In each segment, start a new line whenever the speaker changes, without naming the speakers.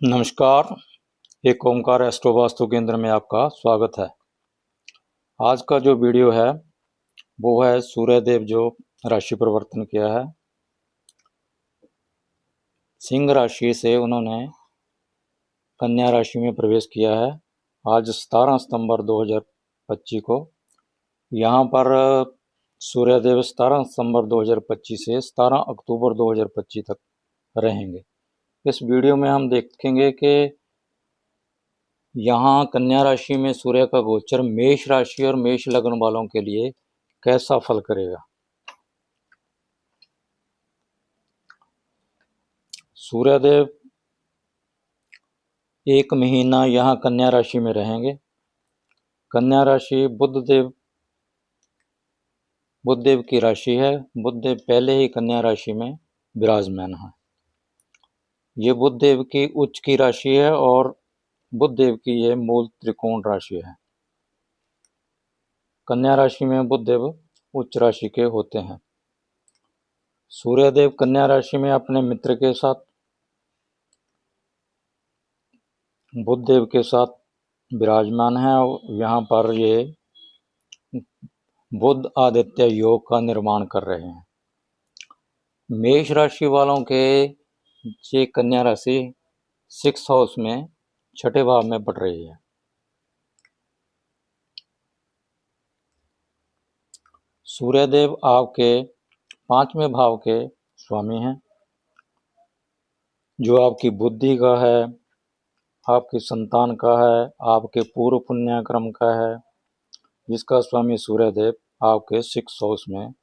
नमस्कार। एक ओमकार एस्ट्रो वास्तु केंद्र में आपका स्वागत है। आज का जो वीडियो है वो है सूर्यदेव जो राशि परिवर्तन किया है। सिंह राशि से उन्होंने कन्या राशि में प्रवेश किया है आज 17 सितंबर 2025 को। यहाँ पर सूर्यदेव 17 सितंबर 2025 से 17 अक्टूबर 2025 तक रहेंगे। इस वीडियो में हम देखेंगे कि यहाँ कन्या राशि में सूर्य का गोचर मेष राशि और मेष लग्न वालों के लिए कैसा फल करेगा। सूर्यदेव एक महीना यहाँ कन्या राशि में रहेंगे। कन्या राशि बुधदेव की राशि है। बुधदेव पहले ही कन्या राशि में विराजमान है। ये बुधदेव की उच्च की राशि है और बुधदेव की ये मूल त्रिकोण राशि है। कन्या राशि में बुधदेव उच्च राशि के होते हैं। सूर्यदेव कन्या राशि में अपने मित्र के साथ बुधदेव के साथ विराजमान है और यहाँ पर ये बुध आदित्य योग का निर्माण कर रहे हैं। मेष राशि वालों के ये कन्या राशि 6th हाउस में छठे भाव में पड़ रही है। सूर्यदेव आपके 5वें भाव के स्वामी हैं, जो आपकी बुद्धि का है, आपकी संतान का है, आपके पूर्व पुण्याक्रम का है, जिसका स्वामी सूर्यदेव आपके 6th हाउस में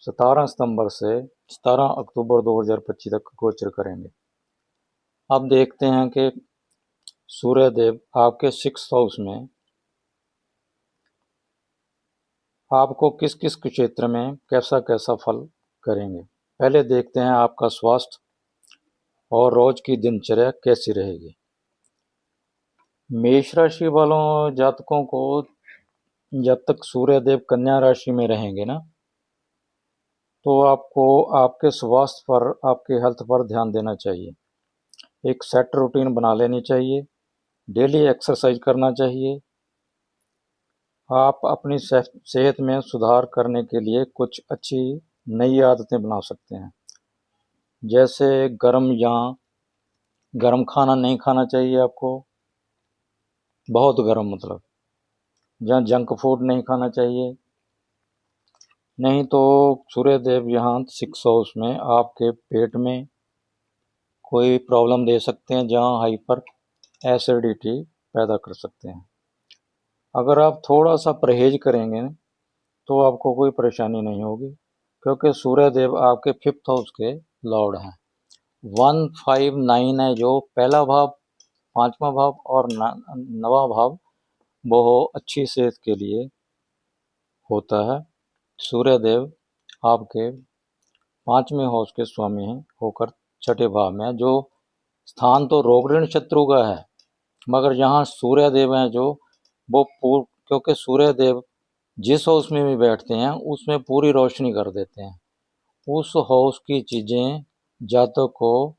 17 सितंबर से 17 अक्टूबर 2025 तक गोचर करेंगे। अब देखते हैं कि सूर्यदेव आपके 6th हाउस में आपको किस किस क्षेत्र में कैसा कैसा फल करेंगे। पहले देखते हैं आपका स्वास्थ्य और रोज की दिनचर्या कैसी रहेगी। मेष राशि वालों जातकों को जब तक सूर्यदेव कन्या राशि में रहेंगे ना, तो आपको आपके स्वास्थ्य पर, आपके हेल्थ पर ध्यान देना चाहिए। एक सेट रूटीन बना लेनी चाहिए। डेली एक्सरसाइज करना चाहिए। आप अपनी सेहत में सुधार करने के लिए कुछ अच्छी नई आदतें बना सकते हैं। जैसे गर्म खाना नहीं खाना चाहिए आपको, बहुत गर्म मतलब, या जंक फूड नहीं खाना चाहिए। नहीं तो सूर्यदेव यहाँ 6th हाउस में आपके पेट में कोई प्रॉब्लम दे सकते हैं, जहाँ हाइपर एसिडिटी पैदा कर सकते हैं। अगर आप थोड़ा सा परहेज करेंगे तो आपको कोई परेशानी नहीं होगी, क्योंकि सूर्यदेव आपके 5th हाउस के लॉर्ड हैं। 159 है जो पहला भाव, 5वां भाव और 9वां भाव वो अच्छी सेहत के लिए होता है। सूर्यदेव आपके 5वें हाउस के स्वामी हैं होकर छठे भाव में, जो स्थान तो रोग ऋण शत्रु का है, मगर यहाँ सूर्यदेव हैं जो वो क्योंकि सूर्यदेव जिस हाउस में भी बैठते हैं उसमें पूरी रोशनी कर देते हैं। उस हाउस की चीज़ें जातक को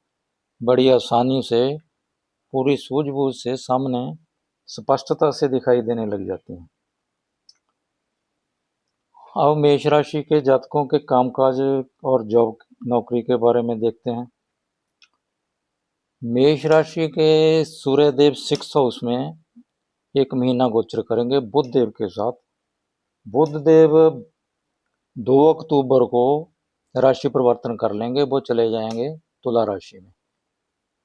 बड़ी आसानी से, पूरी सूझबूझ से सामने स्पष्टता से दिखाई देने लग जाती हैं। अब मेष राशि के जातकों के कामकाज और जॉब नौकरी के बारे में देखते हैं। मेष राशि के सूर्यदेव 6th हाउस में एक महीना गोचर करेंगे बुधदेव के साथ। बुधदेव 2 अक्टूबर को राशि परिवर्तन कर लेंगे, वो चले जाएंगे तुला राशि में।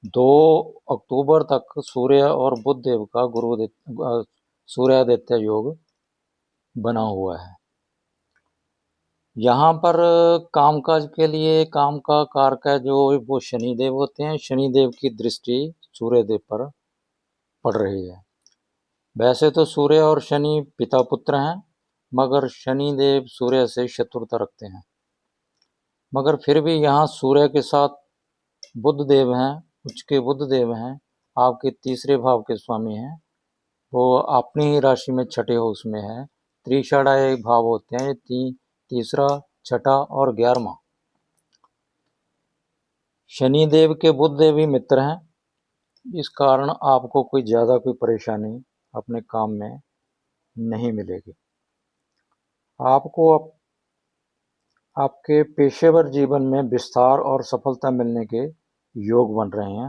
2 अक्टूबर तक सूर्य और बुधदेव का सूर्यादित्य योग बना हुआ है। यहाँ पर कामकाज के लिए काम का कारक है जो वो शनिदेव होते हैं। शनिदेव की दृष्टि सूर्यदेव पर पड़ रही है। वैसे तो सूर्य और शनि पिता पुत्र हैं, मगर शनिदेव सूर्य से शत्रुता रखते हैं। मगर फिर भी यहाँ सूर्य के साथ बुधदेव हैं, उच्च के बुधदेव हैं, आपके 3रे भाव के स्वामी हैं। वो अपनी ही राशि में छठे हाउस में है। त्रिषाढ़ाई भाव होते हैं, 3रा, 6ठा और 11वां। शनिदेव के बुधदेव ही मित्र हैं। इस कारण आपको कोई ज़्यादा कोई परेशानी अपने काम में नहीं मिलेगी। आपको आपके पेशेवर जीवन में विस्तार और सफलता मिलने के योग बन रहे हैं।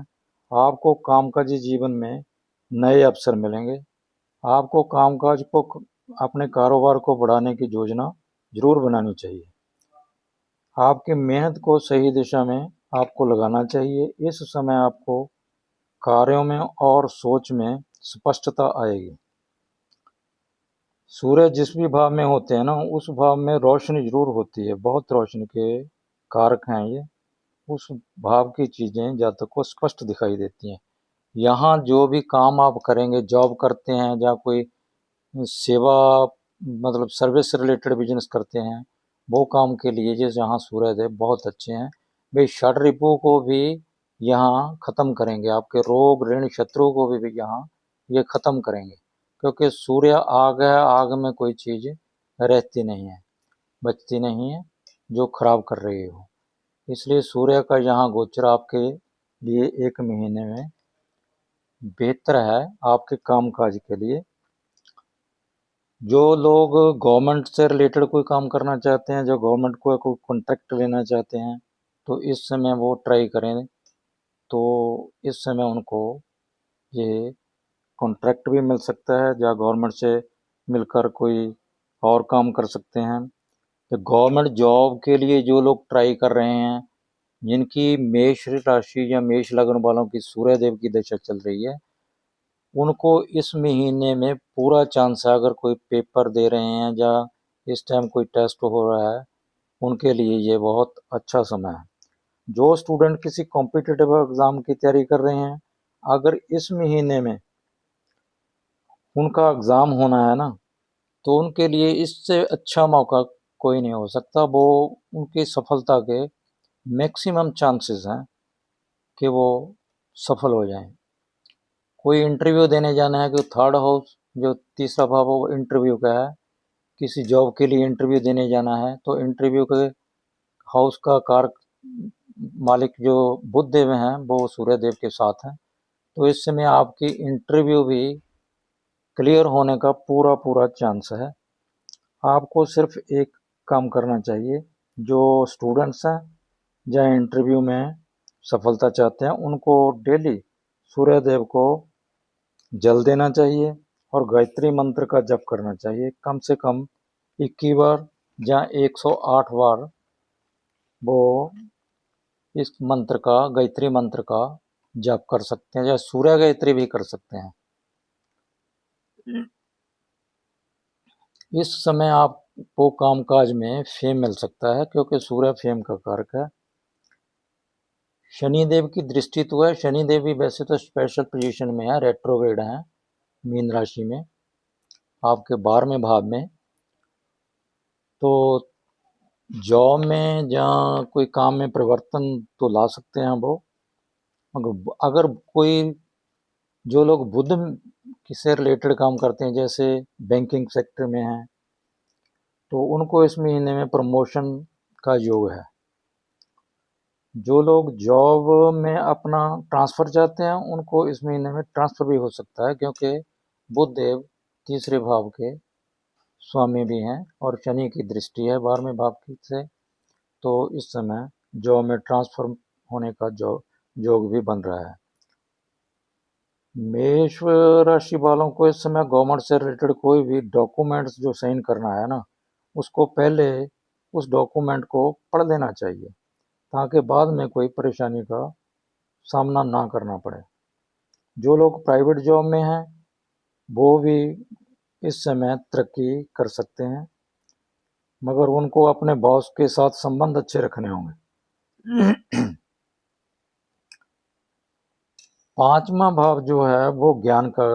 आपको कामकाजी जीवन में नए अवसर मिलेंगे। आपको कामकाज को अपने कारोबार को बढ़ाने की योजना जरूर बनानी चाहिए। आपकी मेहनत को सही दिशा में आपको लगाना चाहिए। इस समय आपको कार्यों में और सोच में स्पष्टता आएगी। सूर्य जिस भी भाव में होते हैं ना, उस भाव में रोशनी जरूर होती है, बहुत रोशनी के कारक हैं ये। उस भाव की चीजें जातक को स्पष्ट दिखाई देती हैं। यहाँ जो भी काम आप करेंगे, जॉब करते हैं या कोई सेवा मतलब सर्विस से रिलेटेड बिजनेस करते हैं, वो काम के लिए जैसे यहाँ सूर्यदेव बहुत अच्छे हैं। वे षड रिपु को भी यहाँ खत्म करेंगे, आपके रोग ऋण शत्रु को भी यहाँ ये खत्म करेंगे, क्योंकि सूर्य आग है, आग में कोई चीज रहती नहीं है, बचती नहीं है जो खराब कर रही हो। इसलिए सूर्य का यहाँ गोचर आपके लिए 1 महीने में बेहतर है आपके कामकाज के लिए। जो लोग गवर्नमेंट से रिलेटेड कोई काम करना चाहते हैं, जो गवर्नमेंट को कोई कॉन्ट्रैक्ट लेना चाहते हैं, तो इस समय वो ट्राई करें, तो इस समय उनको ये कॉन्ट्रैक्ट भी मिल सकता है, या गवर्नमेंट से मिलकर कोई और काम कर सकते हैं। तो गवर्नमेंट जॉब के लिए जो लोग ट्राई कर रहे हैं, जिनकी मेष राशि या मेष लग्न वालों की सूर्यदेव की दशा चल रही है, उनको इस महीने में पूरा चांस है। अगर कोई पेपर दे रहे हैं या इस टाइम कोई टेस्ट हो रहा है, उनके लिए ये बहुत अच्छा समय है। जो स्टूडेंट किसी कॉम्पिटिटिव एग्जाम की तैयारी कर रहे हैं, अगर इस महीने में उनका एग्जाम होना है ना, तो उनके लिए इससे अच्छा मौका कोई नहीं हो सकता। वो उनकी सफलता के मैक्सिमम चांसेस हैं कि वो सफल हो जाएं। कोई इंटरव्यू देने जाना है, कि थर्ड हाउस जो तीसरा भाव वो इंटरव्यू का है, किसी जॉब के लिए इंटरव्यू देने जाना है, तो इंटरव्यू के हाउस का कारक मालिक जो बुध देव हैं, वो सूर्य देव के साथ हैं। तो इस समय आपकी इंटरव्यू भी क्लियर होने का पूरा पूरा चांस है। आपको सिर्फ एक काम करना चाहिए, जो स्टूडेंट्स हैं या इंटरव्यू में सफलता चाहते हैं, उनको डेली सूर्य देव को जल देना चाहिए और गायत्री मंत्र का जप करना चाहिए। कम से कम 21 बार या 108 बार वो इस मंत्र का, गायत्री मंत्र का जप कर सकते हैं, या सूर्य गायत्री भी कर सकते हैं। इस समय आपको कामकाज में फेम मिल सकता है, क्योंकि सूर्य फेम का कारक है। शनिदेव की दृष्टि तो है, शनिदेव भी वैसे तो स्पेशल पोजीशन में है, रेट्रोग्रेड है मीन राशि में, आपके 12वें भाव में। तो जॉब में जहाँ कोई काम में परिवर्तन तो ला सकते हैं वो। अगर कोई, जो लोग बुध से रिलेटेड काम करते हैं, जैसे बैंकिंग सेक्टर में हैं, तो उनको इस महीने में प्रमोशन का योग है। जो लोग जॉब में अपना ट्रांसफ़र चाहते हैं, उनको इस महीने में ट्रांसफ़र भी हो सकता है, क्योंकि बुध देव तीसरे भाव के स्वामी भी हैं और शनि की दृष्टि है 12वें भाव की से। तो इस समय जॉब में ट्रांसफर होने का योग भी बन रहा है। मेष राशि वालों को इस समय गवर्नमेंट से रिलेटेड कोई भी डॉक्यूमेंट्स जो साइन करना है ना, उसको पहले उस डॉक्यूमेंट को पढ़ लेना चाहिए, ताकि बाद में कोई परेशानी का सामना ना करना पड़े। जो लोग प्राइवेट जॉब में हैं, वो भी इस समय तरक्की कर सकते हैं, मगर उनको अपने बॉस के साथ संबंध अच्छे रखने होंगे। 5वां भाव जो है वो ज्ञान का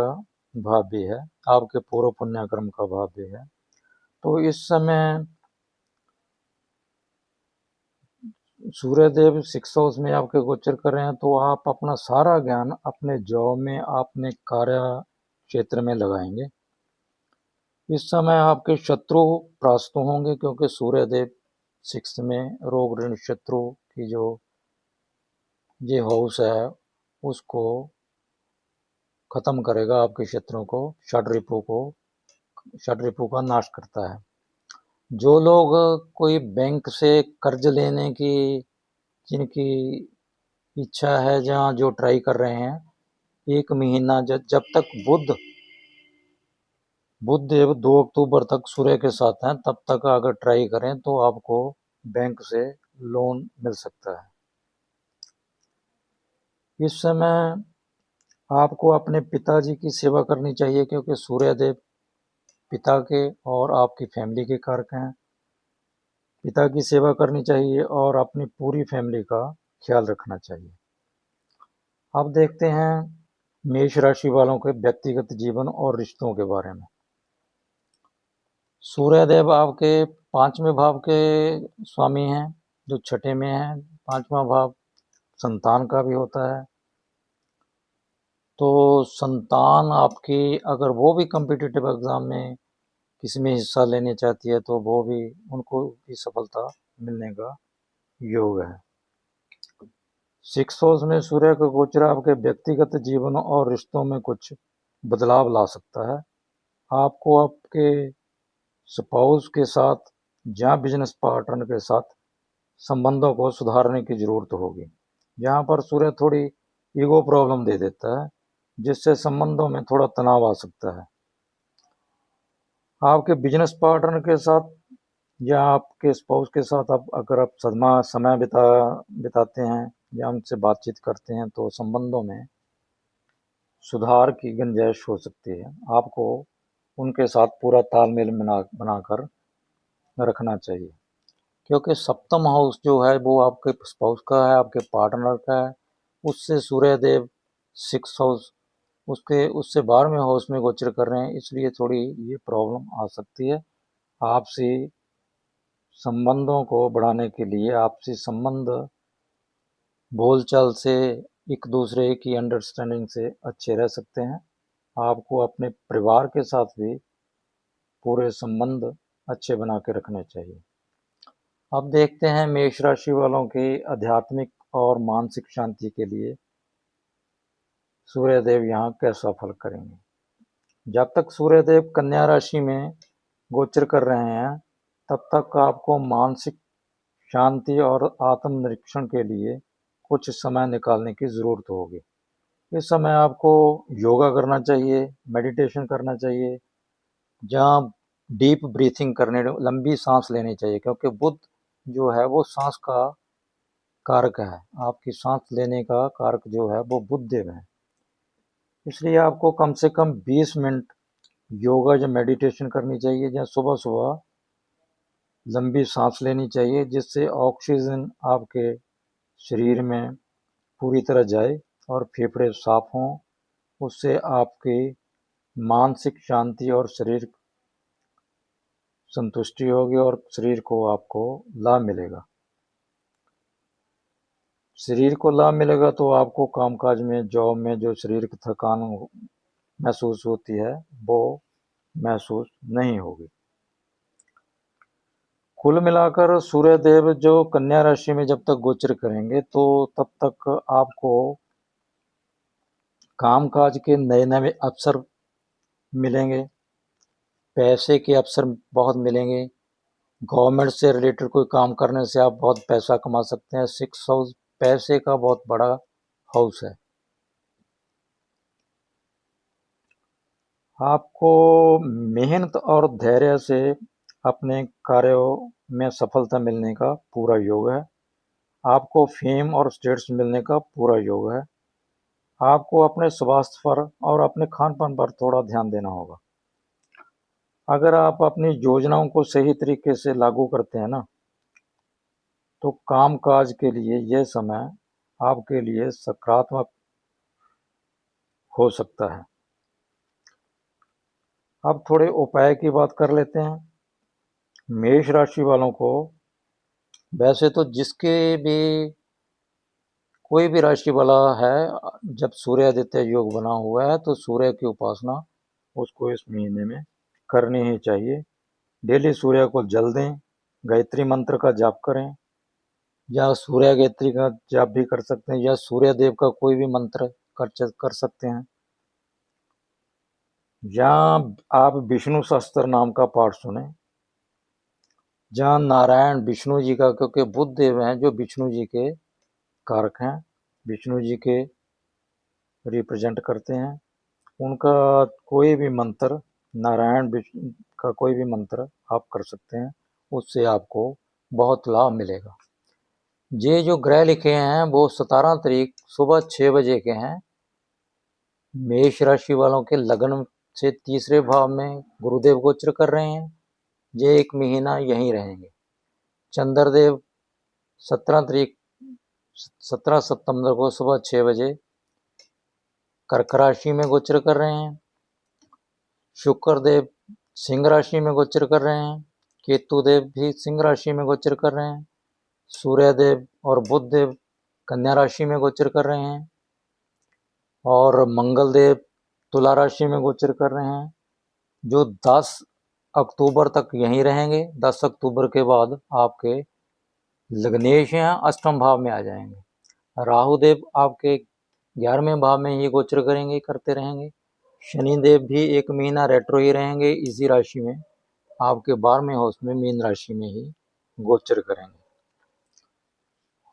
भाव भी है, आपके पूर्व पुण्यकर्म का भाव भी है। तो इस समय सूर्यदेव 6 हाउस में आपके गोचर कर रहे हैं, तो आप अपना सारा ज्ञान अपने जॉब में, अपने कार्य क्षेत्र में लगाएंगे। इस समय आपके शत्रु परास्त होंगे, क्योंकि सूर्यदेव 6 में रोग ऋण शत्रु की जो ये हाउस है, उसको खत्म करेगा आपके क्षेत्रों को, षड रिपु का नाश करता है। जो लोग कोई बैंक से कर्ज लेने की जिनकी इच्छा है, जहाँ जो ट्राई कर रहे हैं, 1 महीना जब तक बुध देव 2 अक्टूबर तक सूर्य के साथ हैं, तब तक अगर ट्राई करें तो आपको बैंक से लोन मिल सकता है। इस समय आपको अपने पिताजी की सेवा करनी चाहिए, क्योंकि सूर्य देव पिता के और आपकी फैमिली के कारक हैं। पिता की सेवा करनी चाहिए और अपनी पूरी फैमिली का ख्याल रखना चाहिए। अब देखते हैं मेष राशि वालों के व्यक्तिगत जीवन और रिश्तों के बारे में। सूर्यदेव आपके 5वें भाव के स्वामी हैं, जो छठे में है। 5वां भाव संतान का भी होता है, तो संतान आपकी अगर वो भी कम्पिटिटिव एग्जाम में किसी में हिस्सा लेने चाहती है, तो वो भी उनको भी सफलता मिलने का योग है। 6 हाउस में सूर्य का गोचर आपके व्यक्तिगत जीवन और रिश्तों में कुछ बदलाव ला सकता है। आपको आपके स्पाउस के साथ या बिजनेस पार्टनर के साथ संबंधों को सुधारने की जरूरत होगी। यहाँ पर सूर्य थोड़ी ईगो प्रॉब्लम दे देता है, जिससे संबंधों में थोड़ा तनाव आ सकता है। आपके बिजनेस पार्टनर के साथ या आपके स्पाउस के साथ अगर आप समय बिताते हैं या उनसे बातचीत करते हैं, तो संबंधों में सुधार की गुंजाइश हो सकती है। आपको उनके साथ पूरा तालमेल बनाकर रखना चाहिए, क्योंकि 7वां हाउस जो है वो आपके स्पाउस का है, आपके पार्टनर का है। उससे सूर्यदेव 6 हाउस उससे 12वें हाउस में गोचर कर रहे हैं, इसलिए थोड़ी ये प्रॉब्लम आ सकती है। आपसी संबंधों को बढ़ाने के लिए आपसी संबंध बोलचाल से एक दूसरे की अंडरस्टैंडिंग से अच्छे रह सकते हैं। आपको अपने परिवार के साथ भी पूरे संबंध अच्छे बना के रखने चाहिए। अब देखते हैं मेष राशि वालों की आध्यात्मिक और मानसिक शांति के लिए सूर्यदेव यहाँ कैसा फल करेंगे। जब तक सूर्यदेव कन्या राशि में गोचर कर रहे हैं, तब तक आपको मानसिक शांति और आत्मनिरीक्षण के लिए कुछ समय निकालने की ज़रूरत होगी। इस समय आपको योगा करना चाहिए, मेडिटेशन करना चाहिए, जहाँ डीप ब्रीथिंग करने, लंबी सांस लेनी चाहिए, क्योंकि बुध जो है वो सांस का कारक है। आपकी सांस लेने का कारक जो है वो बुध देव है। इसलिए आपको कम से कम 20 मिनट योगा या मेडिटेशन करनी चाहिए, या सुबह सुबह लंबी सांस लेनी चाहिए, जिससे ऑक्सीजन आपके शरीर में पूरी तरह जाए और फेफड़े साफ हों। उससे आपकी मानसिक शांति और शरीर संतुष्टि होगी और शरीर को आपको लाभ मिलेगा। शरीर को लाभ मिलेगा तो आपको कामकाज में, जॉब में जो शरीर की थकान महसूस होती है वो महसूस नहीं होगी। कुल मिलाकर सूर्यदेव जो कन्या राशि में जब तक गोचर करेंगे, तो तब तक आपको कामकाज के नए नए अवसर मिलेंगे, पैसे के अवसर बहुत मिलेंगे। गवर्नमेंट से रिलेटेड कोई काम करने से आप बहुत पैसा कमा सकते हैं। 6 हाउस पैसे का बहुत बड़ा हाउस है। आपको मेहनत और धैर्य से अपने कार्यों में सफलता मिलने का पूरा योग है। आपको फेम और स्टेटस मिलने का पूरा योग है। आपको अपने स्वास्थ्य पर और अपने खान पान पर थोड़ा ध्यान देना होगा। अगर आप अपनी योजनाओं को सही तरीके से लागू करते हैं ना, तो काम काज के लिए यह समय आपके लिए सकारात्मक हो सकता है। अब थोड़े उपाय की बात कर लेते हैं। मेष राशि वालों को वैसे तो जिसके भी कोई भी राशि वाला है, जब सूर्यादित्य योग बना हुआ है तो सूर्य की उपासना उसको इस महीने में करनी ही चाहिए। डेली सूर्य को जल दें, गायत्री मंत्र का जाप करें, या सूर्य गायत्री का जाप भी कर सकते हैं, या सूर्य देव का कोई भी मंत्र कर सकते हैं। जहाँ आप विष्णु सहस्त्र नाम का पाठ सुने, जहाँ नारायण विष्णु जी का, क्योंकि बुद्ध देव हैं जो विष्णु जी के कारक हैं, विष्णु जी के रिप्रेजेंट करते हैं, उनका कोई भी मंत्र, नारायण विष्णु का कोई भी मंत्र आप कर सकते हैं, उससे आपको बहुत लाभ मिलेगा। ये जो ग्रह लिखे हैं वो 17 तारीख सुबह 6 बजे के हैं। मेष राशि वालों के लग्न से तीसरे भाव में गुरुदेव गोचर कर रहे हैं, ये एक महीना यहीं रहेंगे। चंद्रदेव 17 सितंबर को सुबह 6 बजे कर्क राशि में गोचर कर रहे हैं। शुक्रदेव सिंह राशि में गोचर कर रहे हैं। केतुदेव भी सिंह राशि में गोचर कर रहे हैं। सूर्यदेव और बुधदेव कन्या राशि में गोचर कर रहे हैं और मंगलदेव तुला राशि में गोचर कर रहे हैं, जो 10 अक्टूबर तक यहीं रहेंगे। 10 अक्टूबर के बाद आपके लग्नेश हैं अष्टम भाव में आ जाएंगे। राहुदेव आपके 11वें भाव में ही गोचर करेंगे, करते रहेंगे। शनिदेव भी एक महीना रेट्रो ही रहेंगे इसी राशि में, आपके 12वें हाउस में मीन राशि में ही गोचर करेंगे।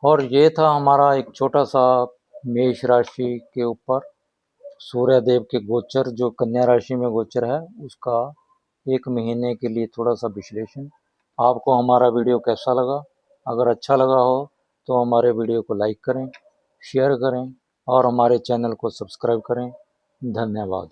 और ये था हमारा एक छोटा सा मेष राशि के ऊपर सूर्यदेव के गोचर, जो कन्या राशि में गोचर है, उसका एक महीने के लिए थोड़ा सा विश्लेषण। आपको हमारा वीडियो कैसा लगा? अगर अच्छा लगा हो तो हमारे वीडियो को लाइक करें, शेयर करें और हमारे चैनल को सब्सक्राइब करें। धन्यवाद।